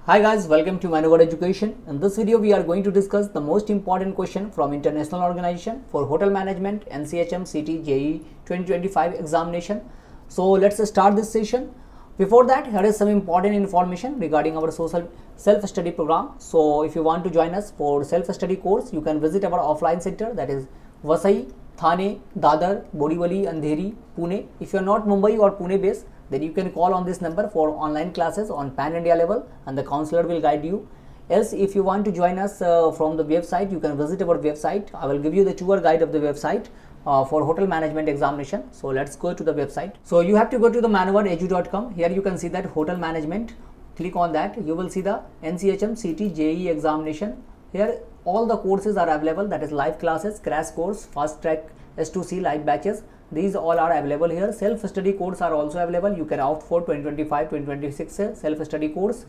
Hi guys, welcome to Manowar Education. In this video, we are going to discuss the most important question from International Organization for Hotel Management NCHM CT JEE 2025 examination. So let's start this session. Before that, here is some important information regarding our social self-study program. So if you want to join us for self-study course, you can visit our offline center, that is Vasai, Thane, Dadar, Borivali, Andheri, Pune. If you are not Mumbai or Pune based, then you can call on this number for online classes on pan India level and the counselor will guide you. Else, if you want to join us from the website, you can visit our website. I will give you the tour guide of the website for hotel management examination. So let's go to the website. So you have to go to the manovaredu.com. Here you can see that hotel management. Click on that. You will see the NCHM CT JEE examination. Here all the courses are available, that is live classes, crash course, fast track, S2C live batches. These all are available here. Self-study course are also available. You can opt for 2025-2026 self-study course.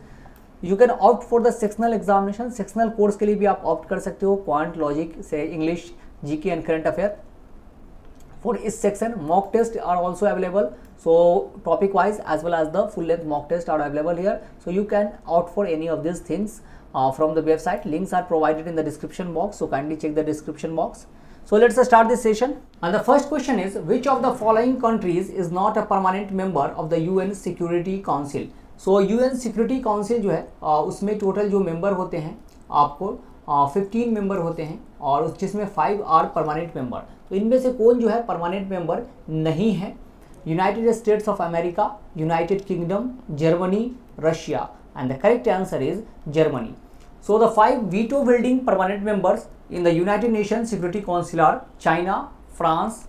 You can opt for the sectional examination. Sectional course के लिए भी आप opt कर सकते हो. Quant, Logic, से English, GK and Current Affair. For इस section mock test are also available. So topic wise as well as the full length mock test are available here. So you can opt for any of these things from the website. Links are provided in the description box. So kindly check the description box. So let's start this session. And the first question is, which of the following countries is not a permanent member of the UN Security Council? So UN Security Council जो है उसमें total जो member होते हैं आपको 15 member होते हैं और जिसमें 5 आर परमानेंट मेंबर. तो इनमें से कौन जो है परमानेंट मेंबर नहीं है? United states of America, United kingdom, Germany, Russia. And the correct answer is Germany. So the 5 veto wielding permanent members in the United Nations Security Council are China, France,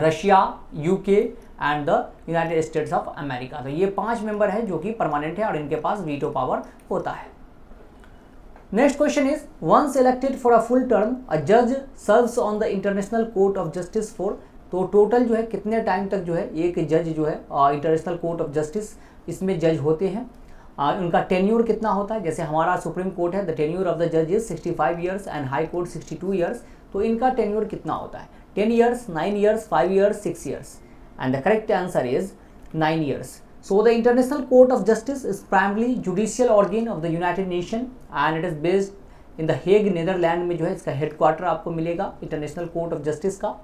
Russia, UK and the United States of America. तो ये 5 member हैं जो कि permanent है और इनके पास veto power होता है. Next question is, once elected for a full term, a judge serves on the International Court of Justice for. तो टोटल जो है कितने टाइम तक जो है एक जज जो है इंटरनेशनल कोर्ट ऑफ जस्टिस इसमें जज होते हैं. उनका टेन्यूर कितना होता है? जैसे हमारा सुप्रीम कोर्ट है, द टेन्यूर ऑफ द जज is 65 years and high court 62 years. तो इनका टेन्यूर कितना होता है? 10 years, 9 years, 5 years, 6 years. And the correct answer is 9 years. So the international court of justice is primary judicial organ of the United Nation and it is based in the Hague, Netherland में जो है इसका headquarter आपको मिलेगा international court of justice का.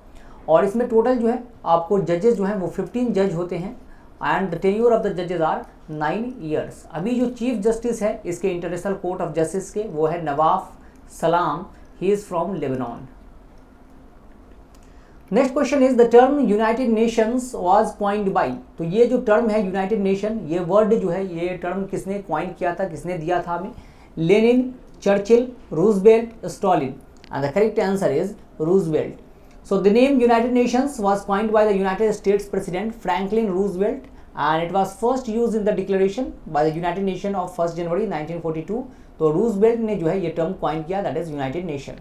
और इसमें total जो है आपको जजेस जो हैं वो 15 जज होते हैं and the tenure of the जजेस आर 9 ईयर्स. अभी जो चीफ जस्टिस है इसके इंटरनेशनल कोर्ट ऑफ जस्टिस के वो है नवाफ सलाम. He is from Lebanon. Next question is, the term United Nations was coined bye. तो ये जो टर्म है यूनाइटेड नेशन, ये वर्ड जो है ये टर्म किसने कॉइन किया था, किसने दिया था हमें? Lenin, Churchill, Roosevelt, Stalin. And the correct answer is Roosevelt. So the name United Nations was coined by the United States President Franklin Roosevelt and it was first used in the declaration by the United Nations of 1st January 1942. तो Roosevelt ने जो है ये term coin किया, that is united nation.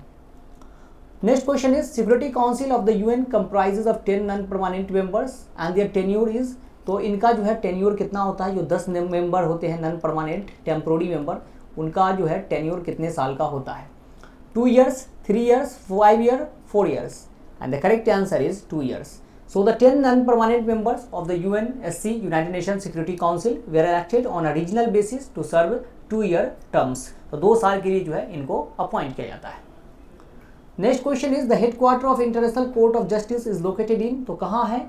Next question is, security council of the UN comprises of 10 non permanent members and their tenure is. तो इनका जो है टेन्यूर कितना होता है? जो 10 मेंबर होते हैं नॉन परमानेंट टेम्पोररी मेंबर, उनका जो है टेन्यूर कितने साल का होता है? 2 years, 3 years, 5 year, 4 years. And the correct answer is 2 years. So the 10 non-permanent members of the UNSC, United Nations Security Council, were elected on a regional basis to serve 2-year terms. तो 2 साल के लिए जो है इनको appoint किया जाता है. Next question is, the headquarter of international court of justice is located in. तो कहाँ है?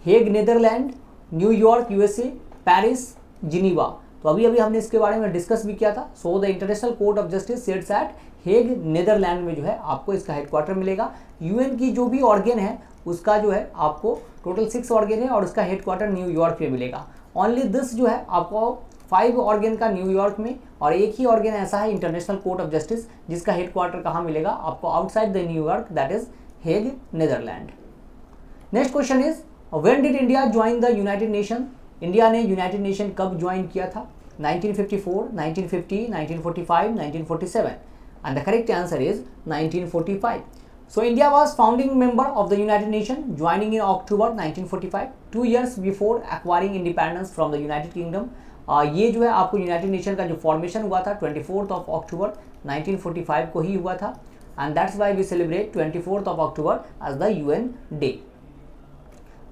Hague Netherland, New York USA, Paris, Geneva. तो अभी हमने इसके बारे में डिस्कस भी किया था. So the international court of justice sits at Hague Netherland में जो है आपको इसका हेडक्वार्टर मिलेगा. यूएन की जो भी ऑर्गन है उसका जो है आपको टोटल 6 ऑर्गन है और उसका हेडक्वार्टर न्यूयॉर्क में मिलेगा. ओनली दिस जो है आपको 5 ऑर्गन का न्यूयॉर्क में और एक ही ऑर्गन ऐसा है इंटरनेशनल कोर्ट ऑफ जस्टिस जिसका हेडक्वार्टर कहाँ मिलेगा आपको? Outside the New York, that is Hague Netherland. Next question is, when did India join the United nation. India ने यूनाइटेड नेशन कब ज्वाइन किया था? 1954, 1950, 1945, 1947. And the correct answer is 1945. So India was founding member of the United Nations, joining in October 1945, 2 years before acquiring independence from the United Kingdom. ये जो है आपको United nation का जो फॉर्मेशन हुआ था 24 अक्टूबर 1945 को ही हुआ था and that's why we celebrate 24 October as the UN day.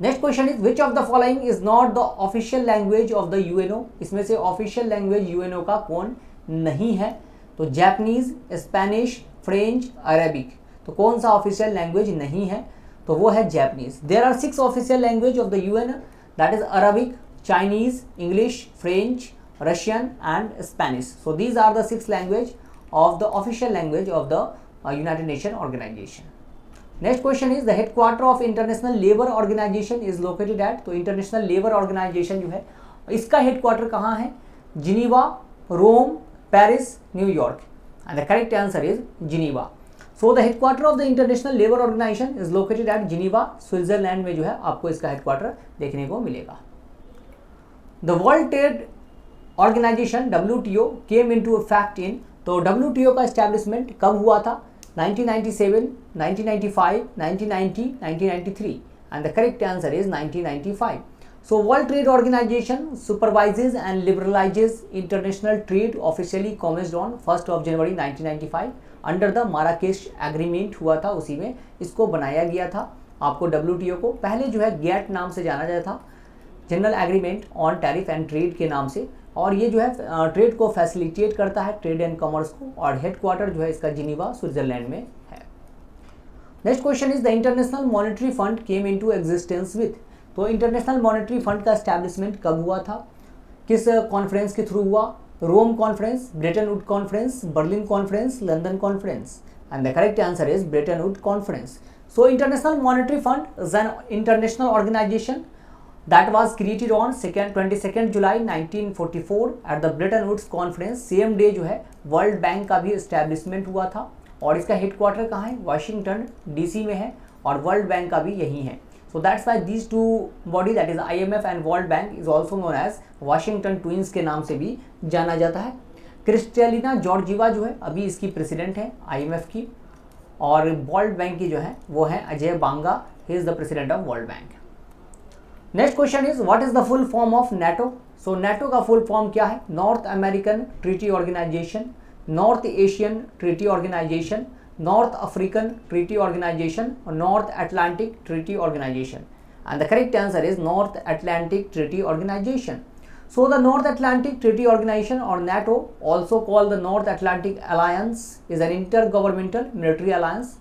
Next question is which of the following is not the official language of the UNO. इसमें से ऑफिशियल लैंग्वेज यूएनओ का कौन नहीं है? तो जापानीज, स्पेनिश, फ्रेंच, अरेबिक। तो कौन सा ऑफिशियल लैंग्वेज नहीं है? तो वो है Japanese. There are 6 official language of the UN, that is Arabic, Chinese, English, French, Russian and Spanish. So these are the 6 language of the official language of the United nation organisation. Next question is the headquarter of international labour organisation is located at. तो international labour organisation जो है इसका headquarter कहाँ है? Geneva, Rome, Paris, New York. And the correct answer is Geneva. So the headquarter of the international labour organisation is located at Geneva, Switzerland में जो है आपको इसका हेडक्वार्टर देखने को मिलेगा। The world trade organisation WTO came into effect in. तो WTO का एस्टैब्लिशमेंट कब हुआ था? 1997, 1995, 1990, 1993 and the correct answer is 1995. So World Trade Organization supervises and liberalizes international trade, officially commenced on 1st of January 1995 under the Marrakesh Agreement हुआ था, उसी में इसको बनाया गया था। आपको WTO को पहले जो है GATT नाम से जाना जाता था, general agreement on tariff and trade के नाम से, और ये जो है ट्रेड को फैसिलिटेट करता है, ट्रेड एंड कॉमर्स को, और हेडक्वार्टर जो है इसका जिनीवा, स्विट्जरलैंड में है। Next question is the International Monetary Fund came into existence with. तो इंटरनेशनल मॉनेटरी फंड का एस्टैब्लिशमेंट कब हुआ था? किस कॉन्फ्रेंस के थ्रू हुआ? Rome conference, Bretton Wood conference, Berlin conference, London conference. And the correct answer is Bretton Wood conference. So International Monetary Fund is an international organisation that was created on 22nd July 1944 at the Bretton Woods Conference। Same day जो है world bank का भी establishment हुआ था, और इसका headquarter कहाँ है? वाशिंगटन DC में है, और वर्ल्ड बैंक का भी यही है। So that's why these two body that is IMF and world bank is also known as Washington twins के नाम से भी जाना जाता है। क्रिस्टेलिना जॉर्जिवा जो है अभी इसकी प्रेसिडेंट है IMF की, और वर्ल्ड बैंक की जो है वो है Ajay Banga, he is the president of World Bank. Next question is what is the full form of NATO। So NATO का फुल फॉर्म क्या है? North American Treaty Organization, North Asian Treaty Organization, North African Treaty Organization, और North Atlantic Treaty Organization. And the correct answer is North Atlantic Treaty Organization. So the North Atlantic Treaty Organization और NATO, also called the North Atlantic Alliance, is an intergovernmental military alliance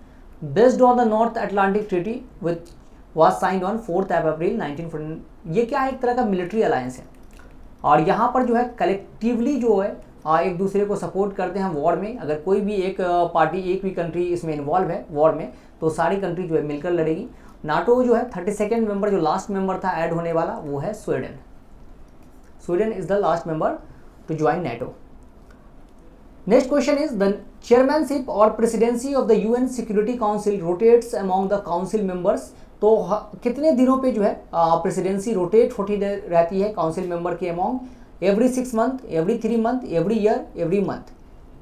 based on the North Atlantic Treaty which was signed on 4th of April 1949। ये क्या है? एक तरह का military alliance है, और यहाँ पर जो है कलेक्टिवली जो है एक दूसरे को सपोर्ट करते हैं वॉर में। अगर कोई भी एक पार्टी, एक भी कंट्री इसमें इन्वॉल्व है वॉर में, तो सारी कंट्री जो है मिलकर लड़ेगी। NATO जो है 32nd मेंबर, जो लास्ट मेंबर था ऐड होने वाला, वो है Sweden. Sweden is the last member to join NATO। Next question is the chairmanship और presidency of the UN Security Council rotates among the council members. तो कितने दिनों पे जो है प्रेसिडेंसी रोटेट होती रहती है काउंसिल मेंबर के among? Every 6 month, every 3 month, every year, every month.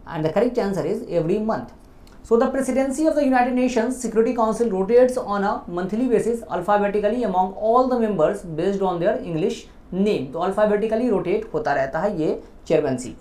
And the correct answer is every month. So the presidency of the united Nations security Council rotates on a monthly basis alphabetically among all the members based on their English name. तो alphabetically rotate होता रहता है ये चेयरमैनसी।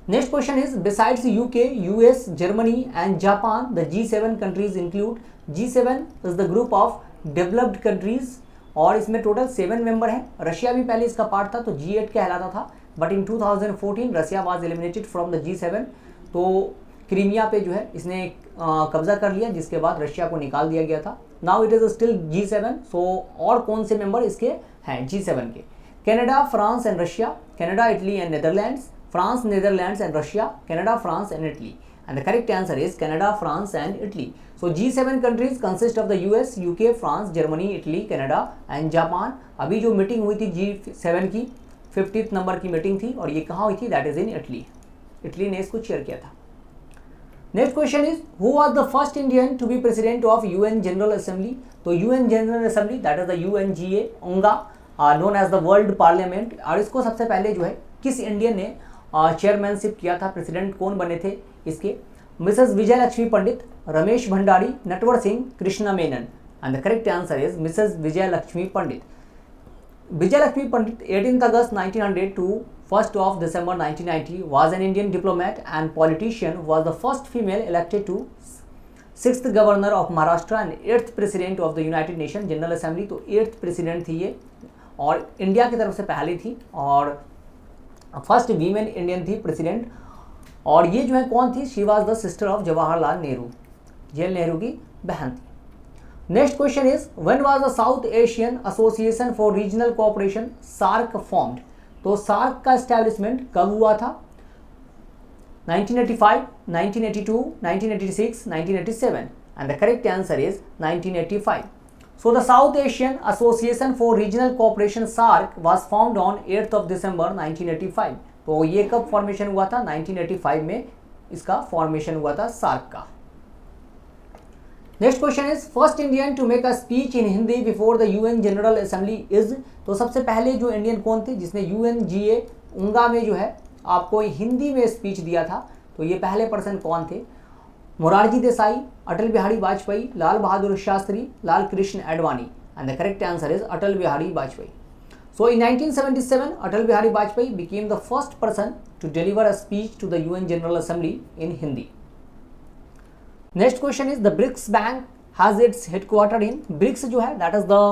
Next question is besides UK, US, Germany and Japan, the G7 countries include। G7 is the group of developed countries, और इसमें total 7 member हैं। Russia भी पहले इसका पार्ट था, तो G8 कहलाता था, but in 2014 Russia was eliminated from the G7। तो क्रीमिया पे जो है इसने कब्जा कर लिया, जिसके बाद रशिया को निकाल दिया गया था। Now it is still G7। सो और कौन से मेंबर इसके हैं G7 के? Canada, France and Russia, Canada, Italy and Netherlands, France, Netherlands and Russia, Canada, France and Italy, and the correct answer is Canada, France and Italy. So G7 countries consist of the US, UK, France, Germany, Italy, Canada and Japan। अभी जो meeting हुई थी G7 की 50th number की meeting थी, और ये कहाँ हुई थी? That is in Italy. Italy ने इसको चेयर किया था। Next question is who was the first Indian to be president of UN General Assembly. तो UN General Assembly that is the UNGA, UNGA known as the World Parliament, और इसको सबसे पहले जो है किस इंडियन ने चेयरमैनशिप किया था? प्रेसिडेंट कौन बने थे इसके? Mrs Vijay Lakshmi Pandit, Ramesh Bhandari, Natwar Singh, Krishna Menon. And the correct answer is Mrs Vijay Lakshmi Pandit. Vijay Lakshmi Pandit 18 August 1900 to 1st of December 1990 was an Indian diplomat and politician, was the first female elected to 6th governor of Maharashtra and 8th president of the United nation general Assembly. तो 8th president थी ये और India की तरफ से पहली थी और फर्स्ट वीमेन इंडियन थी प्रेसिडेंट। और ये जो है कौन थी? She was the sister of Jawaharlal Nehru, Jawaharlal Nehru की बहन थी। Next question is when was the south Asian association for regional cooperation SAARC formed. तो सार्क का एस्टैब्लिशमेंट कब हुआ था? 1985, 1982, 1986, 1987 and the correct answer is 1985. So the South Asian Association for Regional Cooperation SAARC was formed on 8th of December 1985. तो ये कब formation हुआ था? 1985 में इसका फॉर्मेशन हुआ था सार्क का। Next question is first Indian to make a speech in Hindi before the UN general assembly is. तो सबसे पहले जो इंडियन कौन थे जिसने यूएनजीए उंगा में जो है आपको हिंदी में स्पीच दिया था? तो ये पहले पर्सन कौन थे? Morarji Desai, Atal Bihari Vajpayee, Lal Bahadur Shastri, Lal Krishna Advani and the correct answer is Atal Bihari Vajpayee. So in 1977, Atal Bihari Vajpayee became the first person to deliver a speech to the UN General Assembly in Hindi. Next question is the BRICS Bank has its headquarter in BRICS जो है that is the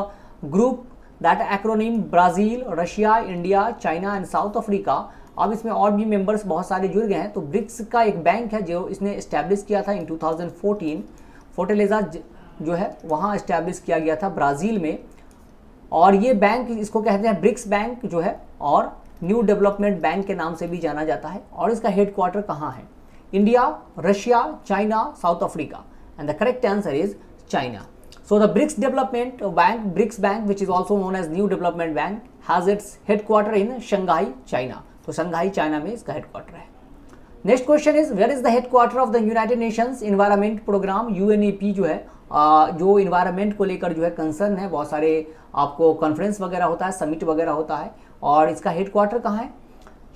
group that acronym Brazil, Russia, India, China and South Africa। अब इसमें और भी members बहुत सारे जुड़ गए हैं। तो ब्रिक्स का एक बैंक है जो इसने इस्टेब्लिश किया था इन 2014, फोर्टेलेजा जो है वहाँ इस्टेब्लिश किया गया था ब्राज़ील में। और ये बैंक इसको कहते हैं ब्रिक्स बैंक जो है और न्यू डेवलपमेंट बैंक के नाम से भी जाना जाता है। और इसका हेडक्वार्टर कहाँ है? India, Russia, China, south Africa and the correct answer is China. So the BRICS development bank, BRICS bank which is also known as new development bank has its headquarter in Shanghai, China. तो Shanghai China में इसका headquarter है। Next question is where is the headquarter of the united nations environment programme UNEP जो है जो environment को लेकर जो है कंसर्न है, बहुत सारे आपको कॉन्फ्रेंस वगैरह होता है, समिट वगैरह होता है। और इसका हेडक्वार्टर कहाँ है?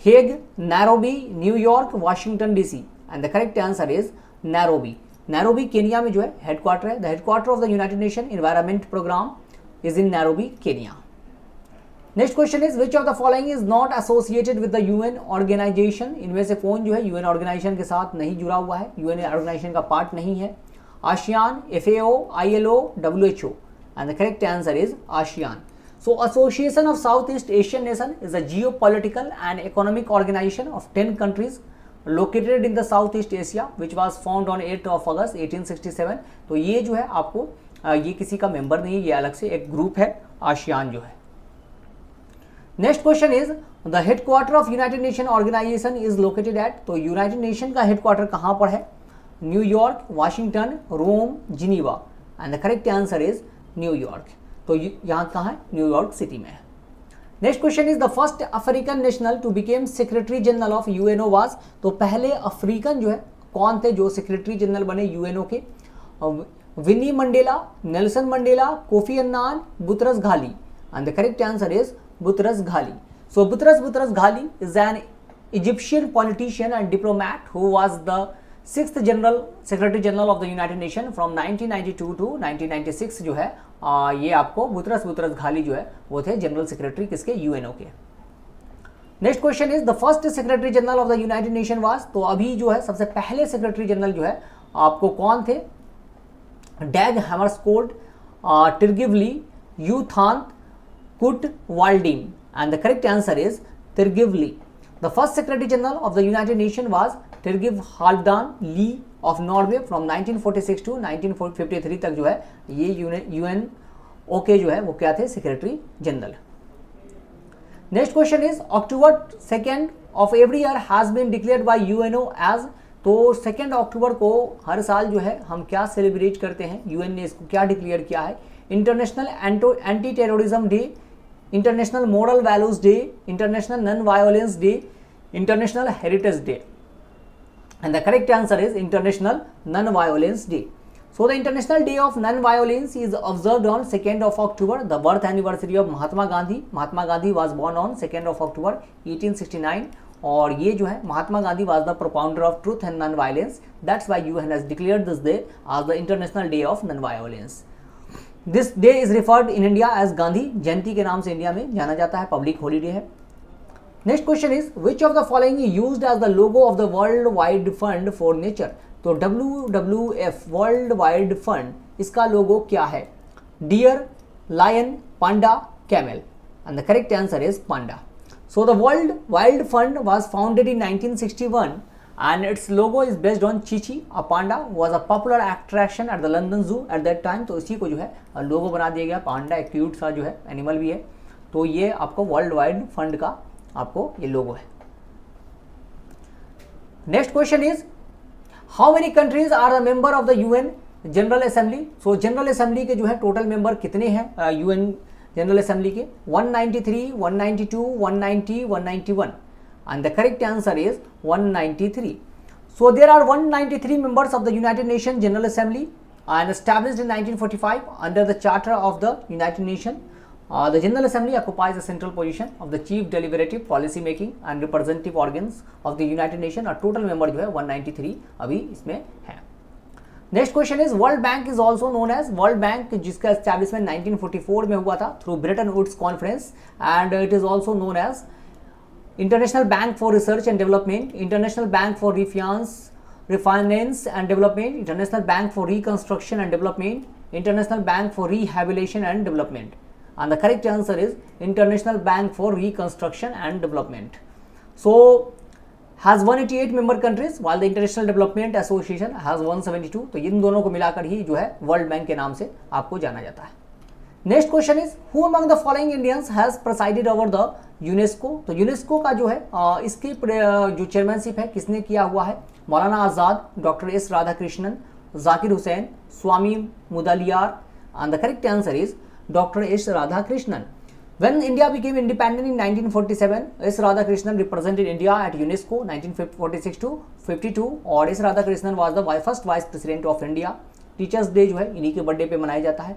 Hague, Nairobi, New York, Washington DC and the correct answer is Nairobi. Nairobi Kenya में जो है हेडक्वार्टर है। The headquarter of the United nation environment programme is in Nairobi, Kenya. Next question is which of the following is not associated with the UN organisation. इनमें से कौन जो है UN organisation के साथ नहीं जुड़ा हुआ है, यूएन ऑर्गेनाइजेशन का पार्ट नहीं है? ASEAN, FAO, ILO, WHO and the correct answer is ASEAN. So Association of Southeast Asian Nation is a geopolitical and economic organization of 10 countries located in the Southeast Asia which was formed on 8th of August 1867. तो ये जो है आपको ये किसी का member नहीं है, ये अलग से एक ग्रुप है आसियान जो है। Next question is the headquarter of united nation organisation is located at. तो यूनाइटेड नेशन का हेडक्वार्टर कहाँ पर है? New York, Washington, Rome, Geneva and the correct answer is New York. तो यहाँ कहाँ है? न्यूयॉर्क सिटी में है। Next question is the first African national to became secretary general of UNO was. तो पहले अफ्रीकन जो है कौन थे जो सेक्रेटरी जनरल बने यूएनओ के? Winnie Mandela, Nelson Mandela, Kofi Annan, Boutros Ghali and the correct answer is Boutros Ghali. So Boutros Ghali is an Egyptian politician and diplomat who was the 6th general secretary general of the United Nation from 1992 to 1996 जो है ये आपको Boutros Ghali जो है वो थे general secretary किसके? UNO के। Next question is the first secretary general of the United Nation was. तो अभी जो है सबसे पहले सेक्रेटरी जनरल जो है आपको कौन थे? डैग हैमरस्कोल्ड, Trygve Lie, U Thant, Kurt Waldheim and the correct answer is Trygve Lie. The first secretary general of the United Nation was Trygve Halvdan Lie of Norway from 1946 to 1953 तक जो है ये यूएनओ के जो है वो क्या थे? Secretary general. Next question is October 2 of every year has been declared by UNO as. तो 2 अक्टूबर को हर साल जो है हम क्या सेलिब्रेट करते हैं? यूएन ने इसको क्या डिक्लेयर किया है? International anti terrorism day, international moral values day, international non violence day, international heritage day and the correct answer is International Non-Violence Day. So the International Day of Non-Violence is observed on 2nd of October, the birth anniversary of Mahatma Gandhi. Mahatma Gandhi was born on 2nd of October 1869 और ये जो है Mahatma Gandhi was the propounder of truth and non-violence. That's why UN has declared this day as the International Day of Non-Violence. This day is referred in India as Gandhi जयंती के नाम से India में जाना जाता है, पब्लिक हॉलीडे है। Next question is which of the following used as the logo of the world wide fund for nature. तो WWF world wide fund, इसका लोगो क्या है? Deer, lion, panda, camel, and the correct answer is panda. So the World Wild Fund was founded in 1961 and its logo is based on Chichi. A panda was a popular attraction at the London Zoo at that time. तो इसी को जो है लोगो बना दिया गया. पांडा एक cute सा जो है एनिमल भी है. तो ये आपको वर्ल्ड वाइड फंड का आपको ये लोगो है. Next question is how many countries are the member of the UN general assembly. So general assembly के जो है टोटल मेंबर कितने हैं यूएन जनरल असेंबली के? 193, 192, 190, 191, and the correct answer is 193. So there are 193 members of the United Nations General Assembly and established in 1945 under the Charter of the United Nations. The General Assembly occupies the central position of the chief deliberative, policy making and representative organs of the United Nations. और total member जो है 193 अभी इसमें है. Next question is world bank is also known as, world bank जिसका establishment 1944 में हुआ था through Bretton Woods conference and it is also known as international bank for research and development, international bank for refinance and development, international bank for reconstruction and development, international bank for rehabilitation and development, and the correct answer is international bank for reconstruction and development. So has 188 member countries while the International Development Association has 172. तो इन दोनों को मिलाकर ही जो है world bank के नाम से आपको जाना जाता है. Next question is who among the following Indians has presided over the UNESCO. तो यूनेस्को का जो है इसकी जो चेयरमैनशिप है किसने किया हुआ है? Maulana Azad, doctor S Radhakrishnan, Zakir Hussain, Swami Mudaliar, and the correct answer is doctor S Radhakrishnan. When India became independent in 1947, S. Radhakrishnan represented India at UNESCO 1946 to 52 और S. Radhakrishnan was the first vice president of India. Teachers day जो है इन्हीं के birthday पे मनाया जाता है.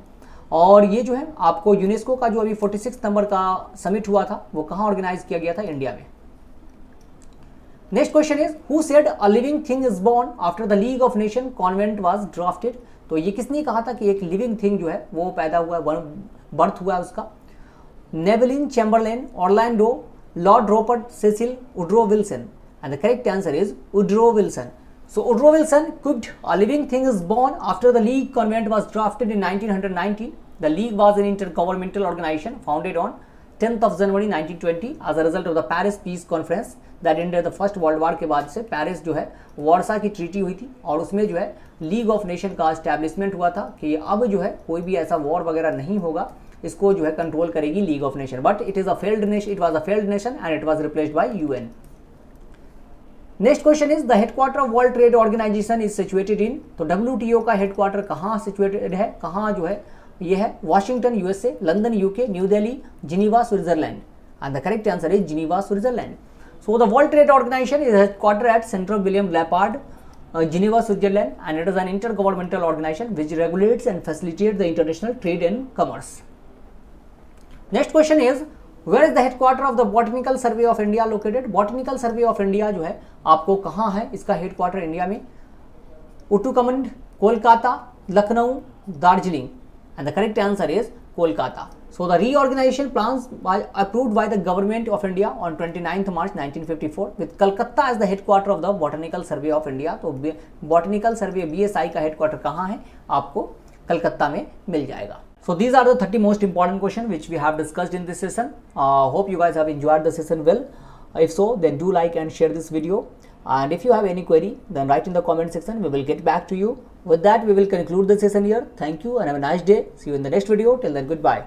और ये जो है आपको यूनेस्को का जो अभी 46 नंबर का समिट हुआ था वो कहाँ ऑर्गेनाइज किया गया था? इंडिया में. Next question is who said a living thing is born after the league of nation convent was drafted. तो ये किसने कहा था कि एक लिविंग थिंग जो है वो पैदा हुआ है, बर्थ हुआ है उसका? Neville Chamberlain, Orlando, Lord Robert Cecil, Woodrow Wilson, and the correct answer is Woodrow Wilson. So Woodrow Wilson quipped, "A living thing is born after the League Convent was drafted in 1919. The League was an intergovernmental organization founded on 10th of January 1920 as a result of the Paris Peace Conference that ended the First World War." के बाद से Paris जो है Warsaw की treaty हुई थी और उसमें जो है लीग ऑफ नेशन का एस्टैब्लिशमेंट हुआ था कि अब जो है कोई भी ऐसा वॉर वगैरह नहीं होगा, इसको जो है कंट्रोल करेगी league of nation. But it is a failed nation, it was a failed nation and it was replaced by UN. Next question is the headquarter of world trade organisation is situated in. तो WTO का headquarter कहाँ situated है, कहाँ जो है ये है? Washington USA, London UK, New Delhi, Geneva Switzerland, and the correct answer is Geneva Switzerland. So the world trade organisation is headquarter at centre William Rappard, Geneva, Switzerland, and it is an intergovernmental organization which regulates and facilitates the international trade and commerce. Next question is where is the headquarter of the Botanical Survey of India located? Botanical Survey of India जो है आपको कहाँ है इसका headquarter India में? Ootacamund, Kolkata, Lucknow, Darjeeling, and the correct answer is Kolkata. So the reorganization plans were approved by the government of India on 29th March 1954 with Calcutta as the headquarter of the Botanical Survey of India. तो Botanical Survey BSI का headquarter कहाँ है? आपको कलकत्ता में मिल जाएगा. So these are the 30 most important questions which we have discussed in this session. Hope you guys have enjoyed the session well. If so, then do like and share this video. And if you have any query, then write in the comment section. We will get back to you. With that, we will conclude the session here. Thank you and have a nice day. See you in the next video. Till then, goodbye.